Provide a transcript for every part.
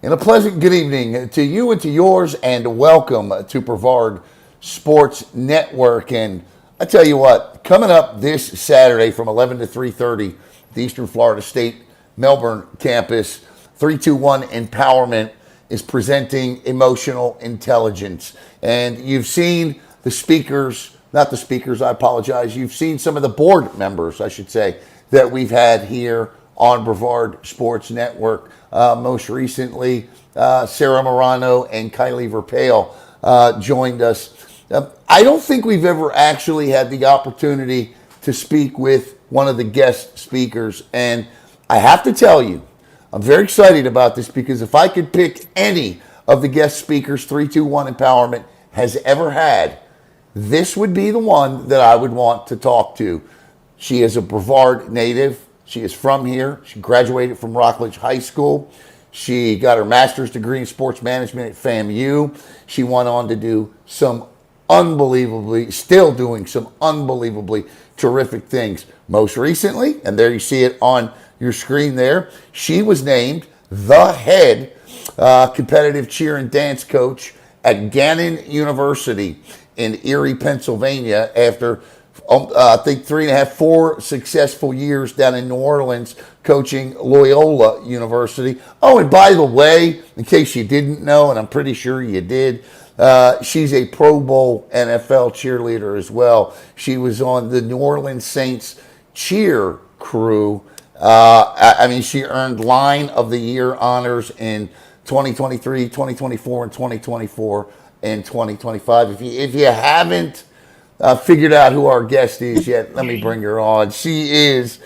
And a pleasant good evening to you and to yours, and welcome to Brevard Sports Network. And I tell you what, coming up this Saturday from 11 to 3:30, the Eastern Florida State Melbourne campus, 321 Empowerment is presenting emotional intelligence. And you've seen the speakers, not the speakers, I apologize. You've seen some of the board members, I should say, that we've had here on Brevard Sports Network. Most recently, Sarah Morano and Kylie Verpale joined us. I don't think we've ever actually had the opportunity to speak with one of the guest speakers. And I have to tell you, I'm very excited about this because if I could pick any of the guest speakers 321 Empowerment has ever had, this would be the one that I would want to talk to. She is a Brevard native. She is from here. She graduated from Rockledge High School. She got her master's degree in sports management at FAMU. She went on to do still doing some unbelievably terrific things. Most recently, and there you see it on your screen there, she was named the head competitive cheer and dance coach at Gannon University in Erie, Pennsylvania, after I think 4 successful years down in New Orleans coaching Loyola University. Oh, and by the way, in case you didn't know, and I'm pretty sure you did, she's a Pro Bowl NFL cheerleader as well. She was on the New Orleans Saints cheer crew. She earned Line of the Year honors in 2023, 2024, and 2024 and 2025. If you haven't figured out who our guest is yet, let me bring her on. She is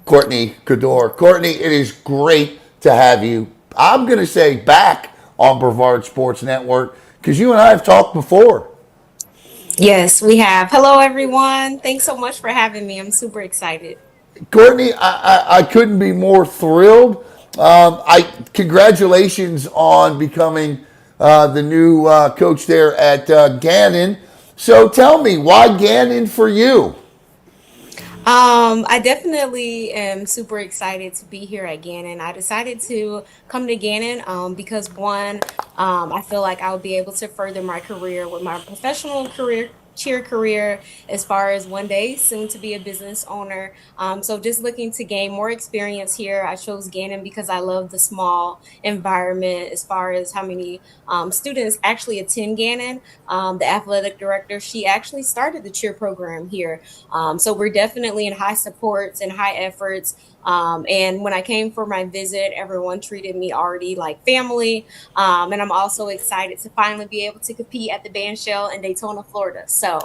Courtney Cadore. Courtney, it is great to have you. I'm going to say back on Brevard Sports Network because you and I have talked before. Yes, we have. Hello, everyone. Thanks so much for having me. I'm super excited. Courtney, I couldn't be more thrilled. Congratulations on becoming the new coach there at Gannon. So tell me, why Gannon for you? I definitely am super excited to be here at Gannon. I decided to come to Gannon because one, I feel like I'll be able to further my career with my professional career, cheer career, as far as one day soon to be a business owner. So just looking to gain more experience here. I chose Gannon because I love the small environment as far as how many students actually attend Gannon. The athletic director, she actually started the cheer program here. So we're definitely in high supports and high efforts. And when I came for my visit, everyone treated me already like family. And I'm also excited to finally be able to compete at the band shell in Daytona, Florida. So,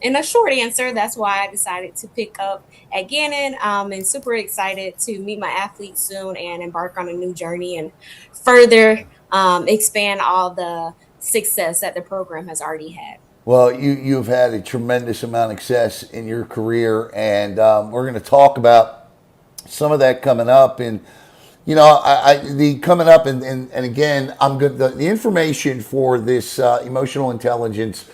in a short answer, that's why I decided to pick up at Gannon. And super excited to meet my athletes soon and embark on a new journey and further expand all the success that the program has already had. Well, you've had a tremendous amount of success in your career, and we're going to talk about some of that coming up. And the coming up, and again, I'm good. The information for this emotional intelligence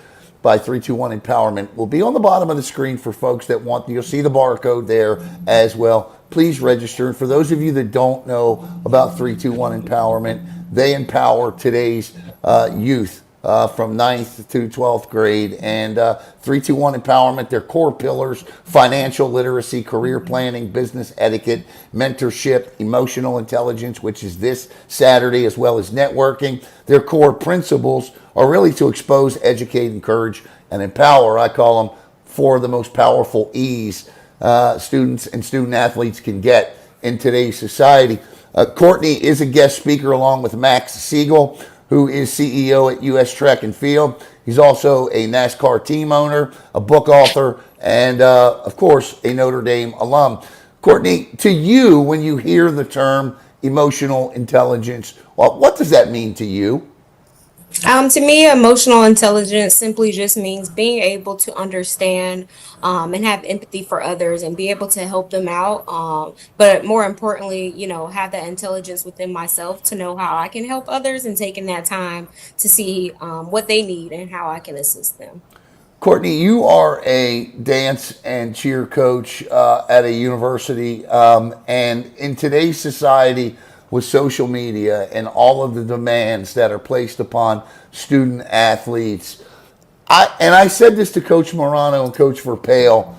by 321 Empowerment will be on the bottom of the screen for folks that want. You'll see the barcode there as well. Please register. And for those of you that don't know about 321 Empowerment, they empower today's youth from 9th to 12th grade. And 321 Empowerment, their core pillars: financial literacy, career planning, business etiquette, mentorship, emotional intelligence, which is this Saturday, as well as networking. Their core principles are really to expose, educate, encourage, and empower. I call them 4 of the most powerful E's students and student athletes can get in today's society. Courtney is a guest speaker along with Max Siegel, who is CEO at US Track and Field. He's also a NASCAR team owner, a book author, and of course, a Notre Dame alum. Courtney, to you, when you hear the term emotional intelligence, well, what does that mean to you? To me, emotional intelligence simply just means being able to understand and have empathy for others and be able to help them out. But more importantly, have that intelligence within myself to know how I can help others and taking that time to see what they need and how I can assist them. Courtney, you are a dance and cheer coach at a university, and in today's society, with social media and all of the demands that are placed upon student athletes. I said this to Coach Morano and Coach Verpale.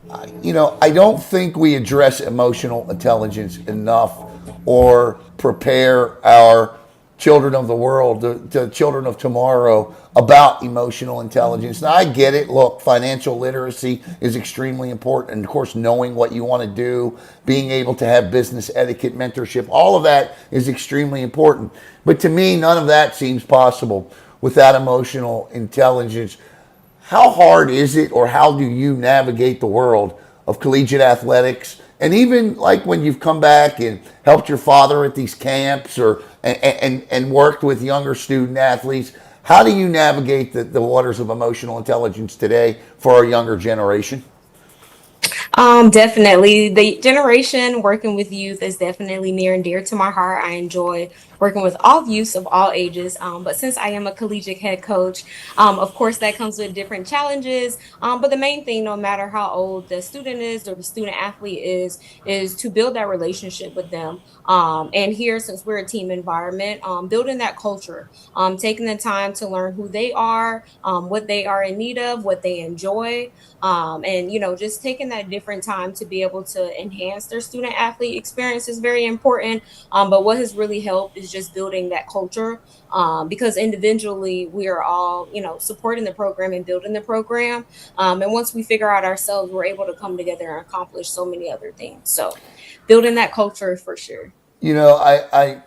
I don't think we address emotional intelligence enough or prepare our children of the world, the children of tomorrow, about emotional intelligence. Now, I get it. Look, financial literacy is extremely important. And of course, knowing what you want to do, being able to have business etiquette, mentorship, all of that is extremely important. But to me, none of that seems possible without emotional intelligence. How hard is it, or how do you navigate the world of collegiate athletics? And even like when you've come back and helped your father at these camps, or and worked with younger student athletes, how do you navigate the waters of emotional intelligence today for our younger generation? Definitely. The generation working with youth is definitely near and dear to my heart. I enjoy working with all youths of all ages. But since I am a collegiate head coach, of course, that comes with different challenges. But the main thing, no matter how old the student is or the student athlete is to build that relationship with them. And here, since we're a team environment, building that culture, taking the time to learn who they are, what they are in need of, what they enjoy, and just taking that different time to be able to enhance their student athlete experience is very important. But what has really helped is just building that culture, because individually we are all supporting the program and building the program, and once we figure out ourselves, we're able to come together and accomplish so many other things. So building that culture for sure. Your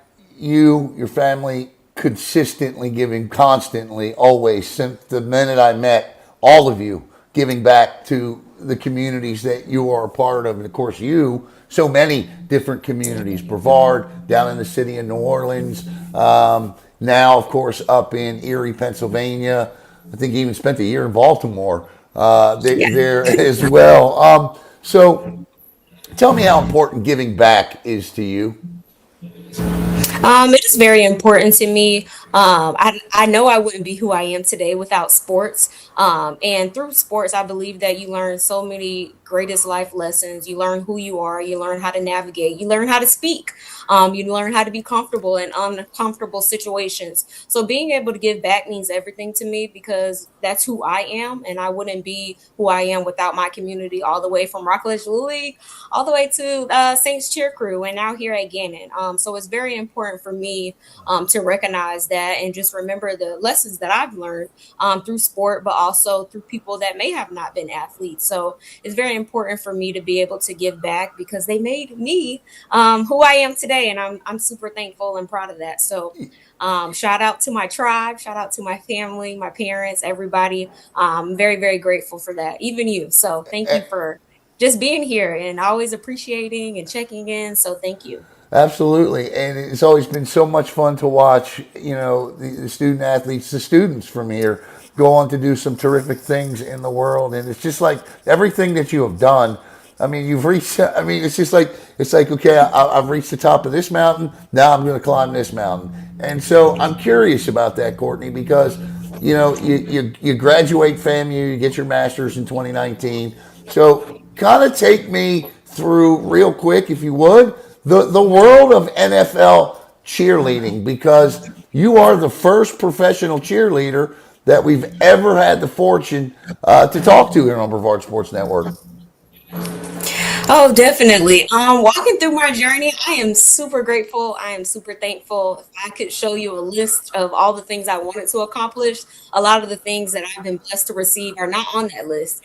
family, consistently giving, constantly, always, since the minute I met all of you, giving back to the communities that you are a part of. And of course, so many different communities, Brevard, down in the city of New Orleans, now, of course, up in Erie, Pennsylvania. I think you even spent a year in Baltimore Yeah. there as well. So tell me how important giving back is to you. It is very important to me. I know I wouldn't be who I am today without sports. And through sports, I believe that you learn so many greatest life lessons. You learn who you are. You learn how to navigate. You learn how to speak. You learn how to be comfortable in uncomfortable situations. So being able to give back means everything to me, because that's who I am, and I wouldn't be who I am without my community, all the way from Rockledge Little League all the way to Saints Cheer Crew, and now here at Gannon. So it's very important for me to recognize that and just remember the lessons that I've learned through sport, but also through people that may have not been athletes. So it's very important for me to be able to give back, because they made me who I am today, and I'm super thankful and proud of that. So shout out to my tribe, shout out to my family, my parents, everybody. I'm very, very grateful for that, even you. So thank you for just being here and always appreciating and checking in. So thank you. Absolutely, and it's always been so much fun to watch. The student athletes, the students from here, go on to do some terrific things in the world, and it's just like everything that you have done. I mean, you've reached. I mean, it's like okay, I've reached the top of this mountain. Now I'm going to climb this mountain, and so I'm curious about that, Courtney, because you graduate FAMU, you get your master's in 2019. So kind of take me through real quick, if you would, the world of NFL cheerleading, because you are the first professional cheerleader that we've ever had the fortune to talk to here on Brevard Sports Network. Oh, definitely. Walking through my journey, I am super grateful. I am super thankful. If I could show you a list of all the things I wanted to accomplish, a lot of the things that I've been blessed to receive are not on that list.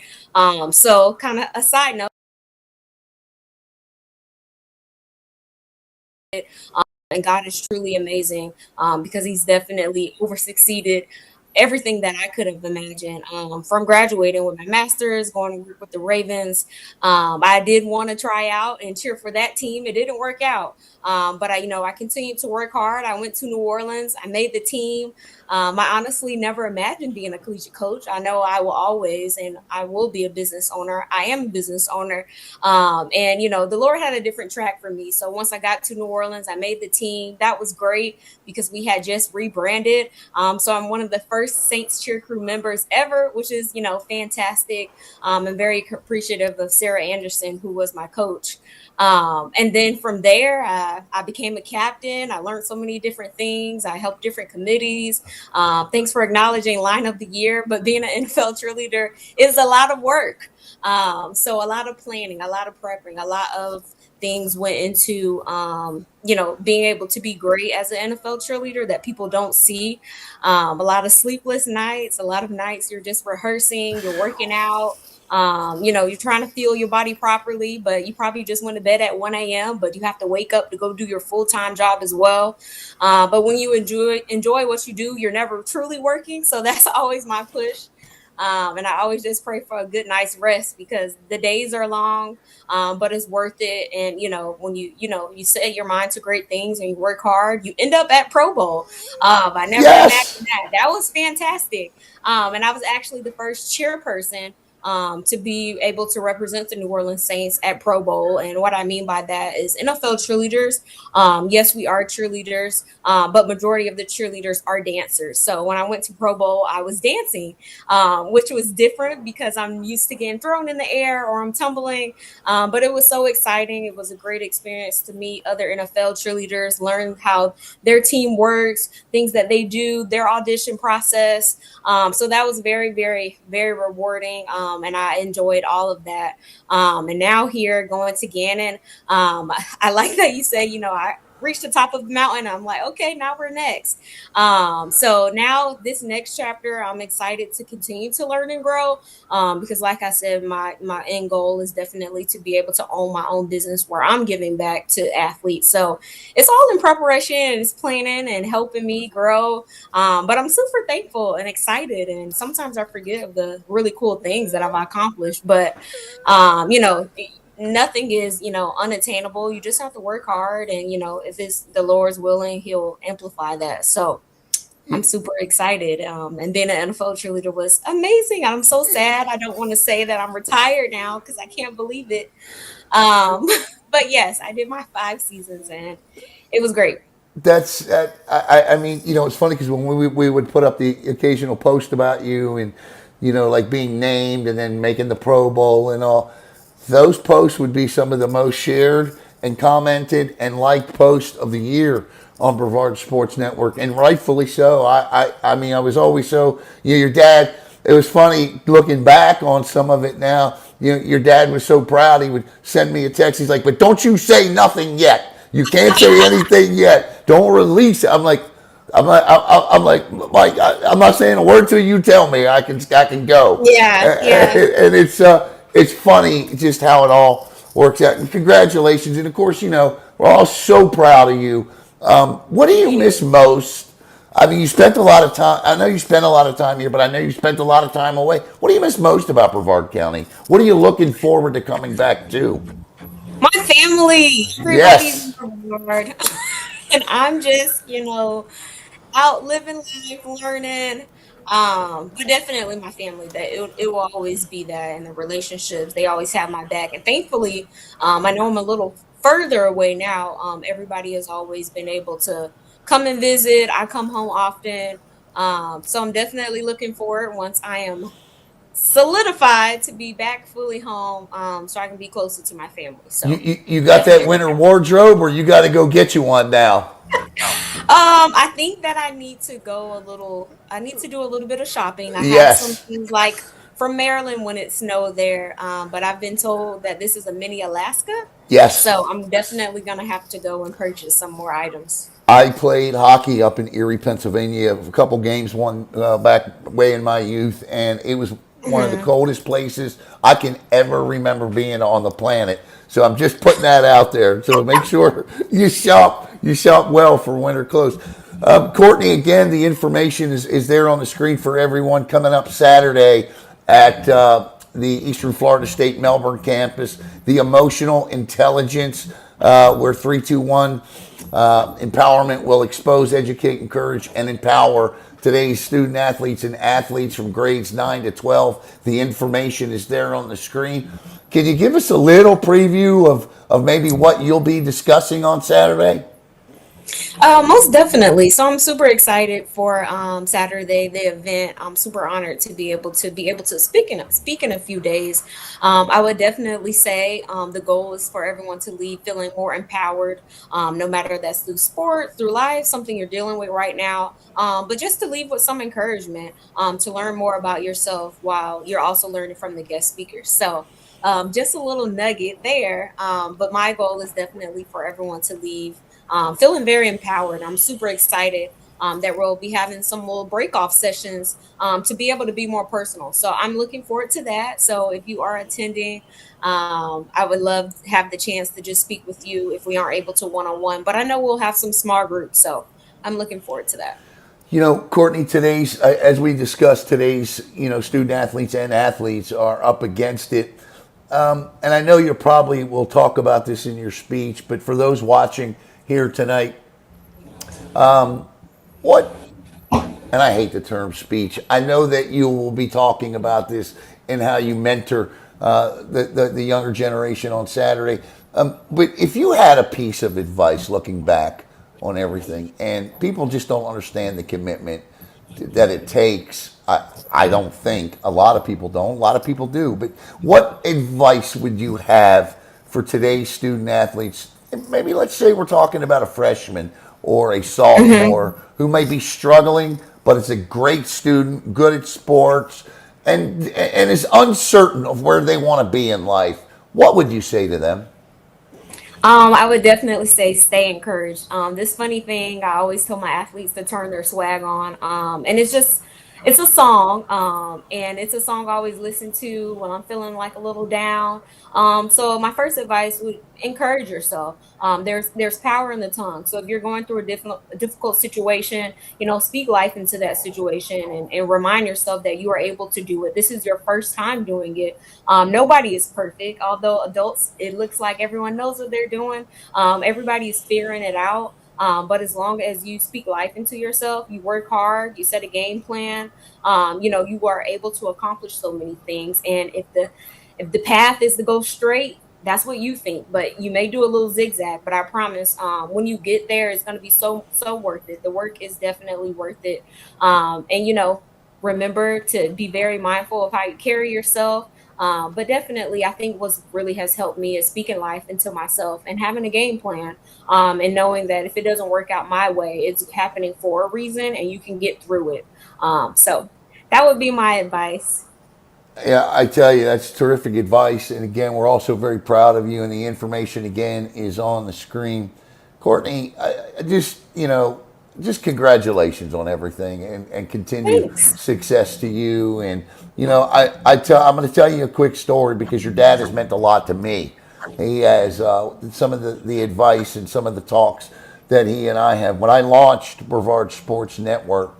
So kind of a side note, and God is truly amazing, because He's definitely over succeeded everything that I could have imagined. From graduating with my master's, going to work with the Ravens, I did want to try out and cheer for that team. It didn't work out, but I continued to work hard. I went to New Orleans. I made the team. I honestly never imagined being a collegiate coach. I know I will always, and I will be a business owner. I am a business owner. And the Lord had a different track for me. So once I got to New Orleans, I made the team. That was great because we had just rebranded. So I'm one of the first first Saints cheer crew members ever, which is, fantastic. I'm very appreciative of Sarah Anderson, who was my coach. And then from there, I became a captain. I learned so many different things. I helped different committees. Thanks for acknowledging line of the year, but being an NFL cheerleader is a lot of work. So a lot of planning, a lot of prepping, a lot of things went into, being able to be great as an NFL cheerleader that people don't see. A lot of sleepless nights, a lot of nights you're just rehearsing, you're working out. You're trying to feel your body properly, but you probably just went to bed at 1 a.m., but you have to wake up to go do your full-time job as well. But when you enjoy what you do, you're never truly working. So that's always my push. And I always just pray for a good night's rest because the days are long, but it's worth it. And, when you set your mind to great things and you work hard, you end up at Pro Bowl. I never imagined that. That was fantastic. And I was actually the first chairperson to be able to represent the New Orleans Saints at Pro Bowl. And what I mean by that is NFL cheerleaders. Yes, we are cheerleaders, but majority of the cheerleaders are dancers. So when I went to Pro Bowl, I was dancing, which was different because I'm used to getting thrown in the air or I'm tumbling. But it was so exciting. It was a great experience to meet other NFL cheerleaders, learn how their team works, things that they do, their audition process. So that was very, very, very rewarding. And I enjoyed all of that. And now here going to Gannon, I like that you said, I reached the top of the mountain. I'm like, okay, now we're next. So now this next chapter, I'm excited to continue to learn and grow. Because like I said, my end goal is definitely to be able to own my own business where I'm giving back to athletes. So it's all in preparation and it's planning and helping me grow. But I'm super thankful and excited. And sometimes I forget of the really cool things that I've accomplished. But, nothing is, unattainable. You just have to work hard. And, if it's the Lord's willing, he'll amplify that. So I'm super excited. And being an NFL cheerleader was amazing. I'm so sad. I don't want to say that I'm retired now because I can't believe it. But yes, I did my 5 seasons and it was great. That's I mean, it's funny because when we would put up the occasional post about you and like being named and then making the Pro Bowl and all, those posts would be some of the most shared and commented and liked posts of the year on Brevard Sports Network, and rightfully so. I mean, I was always so, your dad, it was funny looking back on some of it now. Your dad was so proud. He would send me a text. He's like, but don't you say nothing yet. You can't say anything yet. Don't release it. I'm like, Mike, I'm not saying a word till you tell me. I can go. Yeah. And it's funny just how it all works out. And congratulations. And of course, we're all so proud of you. What do you miss most? I mean, you spent a lot of time. I know you spent a lot of time here, but I know you spent a lot of time away. What do you miss most about Brevard County? What are you looking forward to coming back to? My family. Everybody's in Brevard. And I'm just, out living life, learning. But definitely my family, that it will always be that, and the relationships, they always have my back. And thankfully, I know I'm a little further away now. Everybody has always been able to come and visit. I come home often. So I'm definitely looking forward once I am solidified to be back fully home, so I can be closer to my family. So you got that winter wardrobe, or you got to go get you one now? I think that I need to do a little bit of shopping. I have some things like from Maryland when it snowed there, but I've been told that this is a mini Alaska. Yes. So I'm definitely going to have to go and purchase some more items. I played hockey up in Erie, Pennsylvania, a couple games, one back way in my youth, and it was one of the coldest places I can ever remember being on the planet. So I'm just putting that out there. So make sure you shop well for winter clothes. Courtney, again, the information is there on the screen for everyone coming up Saturday at the Eastern Florida State Melbourne campus. The Emotional Intelligence, where 321 Empowerment will expose, educate, encourage, and empower today's student athletes and athletes from grades 9 to 12. The information is there on the screen. Can you give us a little preview of maybe what you'll be discussing on Saturday? Most definitely. So I'm super excited for Saturday, the event. I'm super honored to be able to speak in a few days. I would definitely say the goal is for everyone to leave feeling more empowered, no matter that's through sport, through life, something you're dealing with right now, but just to leave with some encouragement, to learn more about yourself while you're also learning from the guest speakers. So. Just a little nugget there, but my goal is definitely for everyone to leave feeling very empowered. I'm super excited that we'll be having some little break off sessions to be able to be more personal. So I'm looking forward to that. So if you are attending, I would love to have the chance to just speak with you if we aren't able to one on one. But I know we'll have some small groups. So I'm looking forward to that. Courtney, as we discussed, today's, student athletes and athletes are up against it. And I know you probably will talk about this in your speech, but for those watching here tonight, what, and I hate the term speech, I know that you will be talking about this and how you mentor the younger generation on Saturday. But if you had a piece of advice looking back on everything, and people just don't understand the commitment that it takes, I don't think a lot of people don't. A lot of people do. But what advice would you have for today's student athletes? Maybe let's say we're talking about a freshman or a sophomore who may be struggling, but is a great student, good at sports, and is uncertain of where they want to be in life. What would you say to them? I would definitely say stay encouraged. This funny thing, I always tell my athletes to turn their swag on. And it's a song. And it's a song I always listen to when I'm feeling like a little down. So my first advice would encourage yourself. There's power in the tongue. So if you're going through a difficult situation, speak life into that situation and remind yourself that you are able to do it. This is your first time doing it. Nobody is perfect, although adults, it looks like everyone knows what they're doing. Everybody is figuring it out. But as long as you speak life into yourself, you work hard, you set a game plan, you are able to accomplish so many things. And if the path is to go straight, that's what you think, but you may do a little zigzag. But I promise, when you get there, it's going to be so worth it. The work is definitely worth it. And remember to be very mindful of how you carry yourself. But definitely, I think what really has helped me is speaking life into myself and having a game plan, and knowing that if it doesn't work out my way, it's happening for a reason and you can get through it. So that would be my advice. Yeah, I tell you, that's terrific advice. And again, we're also very proud of you. And the information, again, is on the screen. Courtney, just congratulations on everything and continued Thanks. success to you. And, I'm going to tell you a quick story because your dad has meant a lot to me. He has some of the advice and some of the talks that he and I have. When I launched Brevard Sports Network,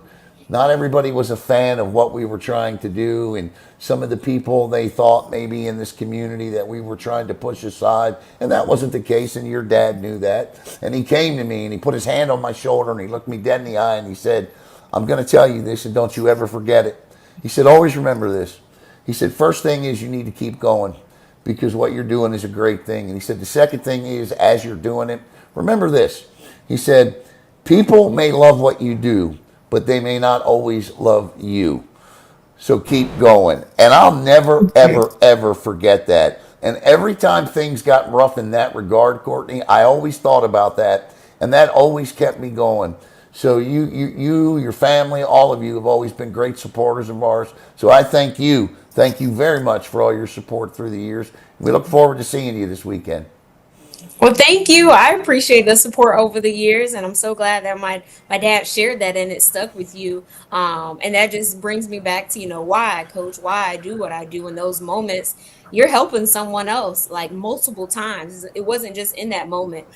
not everybody was a fan of what we were trying to do, and some of the people they thought maybe in this community that we were trying to push aside, and that wasn't the case, and your dad knew that. And he came to me and he put his hand on my shoulder and he looked me dead in the eye and he said, "I'm going to tell you this, and don't you ever forget it." He said, "Always remember this." He said, "First thing is you need to keep going because what you're doing is a great thing." And he said, "The second thing is, as you're doing it, remember this." He said, "People may love what you do, but they may not always love you. So keep going." And I'll never, ever, ever forget that. And every time things got rough in that regard, Courtney, I always thought about that. And that always kept me going. So your family, all of you have always been great supporters of ours. So I thank you. Thank you very much for all your support through the years. We look forward to seeing you this weekend. Well, thank you. I appreciate the support over the years, and I'm so glad that my dad shared that and it stuck with you. And that just brings me back to why I coach, why I do what I do in those moments. You're helping someone else like multiple times. It wasn't just in that moment.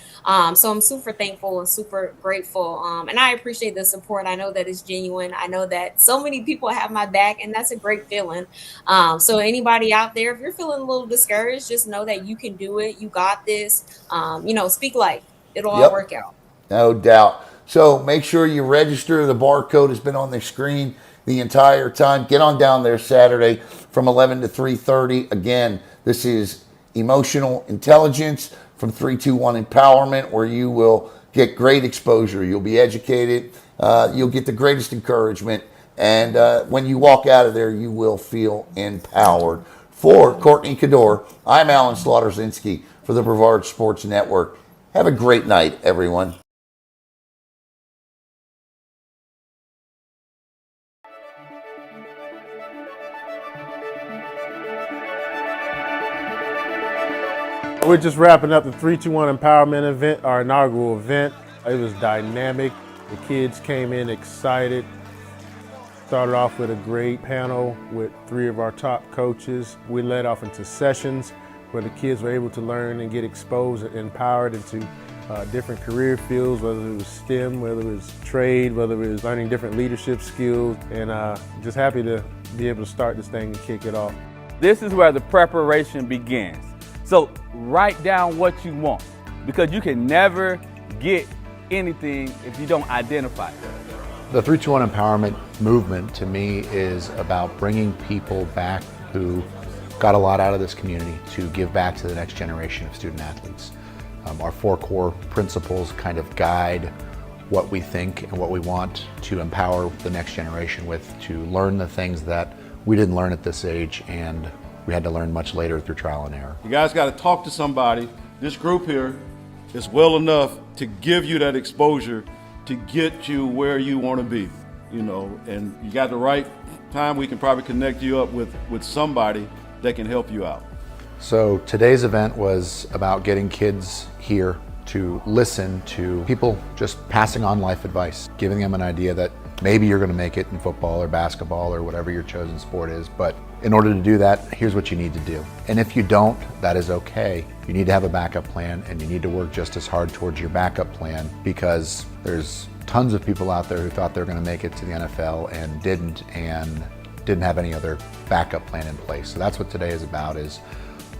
So I'm super thankful and super grateful. And I appreciate the support. I know that it's genuine. I know that so many people have my back, and that's a great feeling. So anybody out there, if you're feeling a little discouraged, just know that you can do it. You got this. Speak life. It'll all Yep. work out. No doubt. So make sure you register. The barcode has been on the screen the entire time. Get on down there Saturday from 11 to 3:30. Again, this is emotional intelligence from 321 Empowerment, where you will get great exposure. You'll be educated. You'll get the greatest encouragement. And when you walk out of there, you will feel empowered. For Courtney Cadore, I'm Alan Slaughterzinski for the Brevard Sports Network. Have a great night, everyone. We're just wrapping up the 3-2-1 Empowerment event, our inaugural event. It was dynamic. The kids came in excited. Started off with a great panel with 3 of our top coaches. We led off into sessions where the kids were able to learn and get exposed and empowered into different career fields, whether it was STEM, whether it was trade, whether it was learning different leadership skills, and just happy to be able to start this thing and kick it off. This is where the preparation begins. So write down what you want, because you can never get anything if you don't identify it. The 3-2-1 Empowerment movement to me is about bringing people back who got a lot out of this community to give back to the next generation of student athletes. Our 4 core principles kind of guide what we think and what we want to empower the next generation with, to learn the things that we didn't learn at this age and we had to learn much later through trial and error. You guys got to talk to somebody. This group here is well enough to give you that exposure to get you where you want to be, you know, and you got the right time. We can probably connect you up with somebody that can help you out. So today's event was about getting kids here to listen to people just passing on life advice, giving them an idea that maybe you're going to make it in football or basketball or whatever your chosen sport is, but in order to do that, here's what you need to do. And if you don't, that is okay. You need to have a backup plan, and you need to work just as hard towards your backup plan, because there's tons of people out there who thought they were going to make it to the NFL and didn't have any other backup plan in place. So that's what today is about, is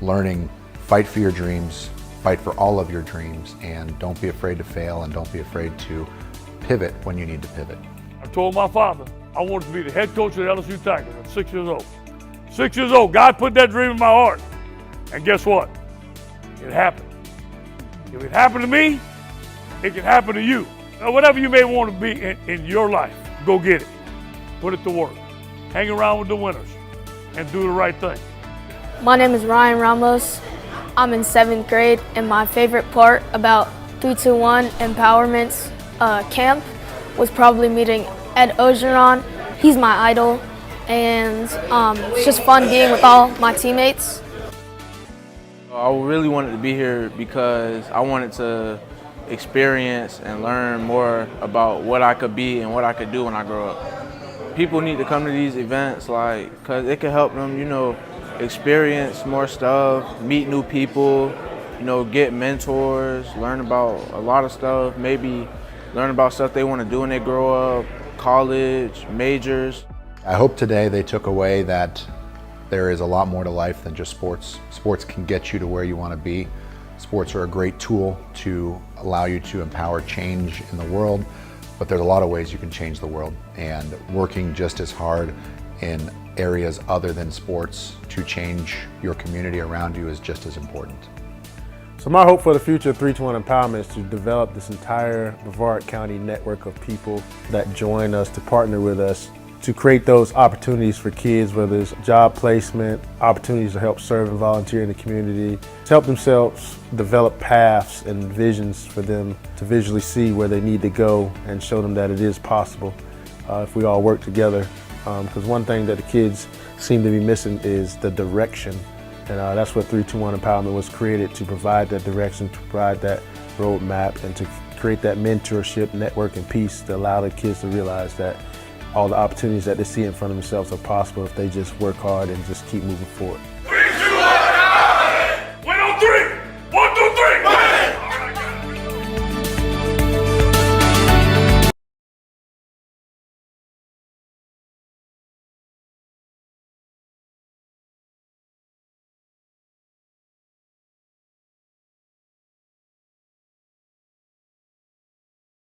learning, fight for your dreams, fight for all of your dreams, and don't be afraid to fail, and don't be afraid to pivot when you need to pivot. I told my father I wanted to be the head coach of the LSU Tigers at 6 years old. 6 years old, God put that dream in my heart. And guess what? It happened. If it happened to me, it can happen to you. Now, whatever you may want to be in your life, go get it. Put it to work. Hang around with the winners and do the right thing. My name is Ryan Ramos. I'm in 7th grade, and my favorite part about 3-2-1 Empowerment's camp was probably meeting Ed Ogeron. He's my idol, and it's just fun being with all my teammates. I really wanted to be here because I wanted to experience and learn more about what I could be and what I could do when I grow up. People need to come to these events, because it can help them, experience more stuff, meet new people, get mentors, learn about a lot of stuff, maybe learn about stuff they want to do when they grow up, college, majors. I hope today they took away that there is a lot more to life than just sports. Sports can get you to where you want to be. Sports are a great tool to allow you to empower change in the world, but there's a lot of ways you can change the world, and working just as hard in areas other than sports to change your community around you is just as important. So my hope for the future of 3-2-1 Empowerment is to develop this entire Brevard County network of people that join us, to partner with us, to create those opportunities for kids, whether it's job placement, opportunities to help serve and volunteer in the community, to help themselves develop paths and visions for them to visually see where they need to go, and show them that it is possible if we all work together. Because one thing that the kids seem to be missing is the direction. And that's what 3-2-1 Empowerment was created, to provide that direction, to provide that roadmap, and to create that mentorship, network, and peace to allow the kids to realize that all the opportunities that they see in front of themselves are possible if they just work hard and just keep moving forward.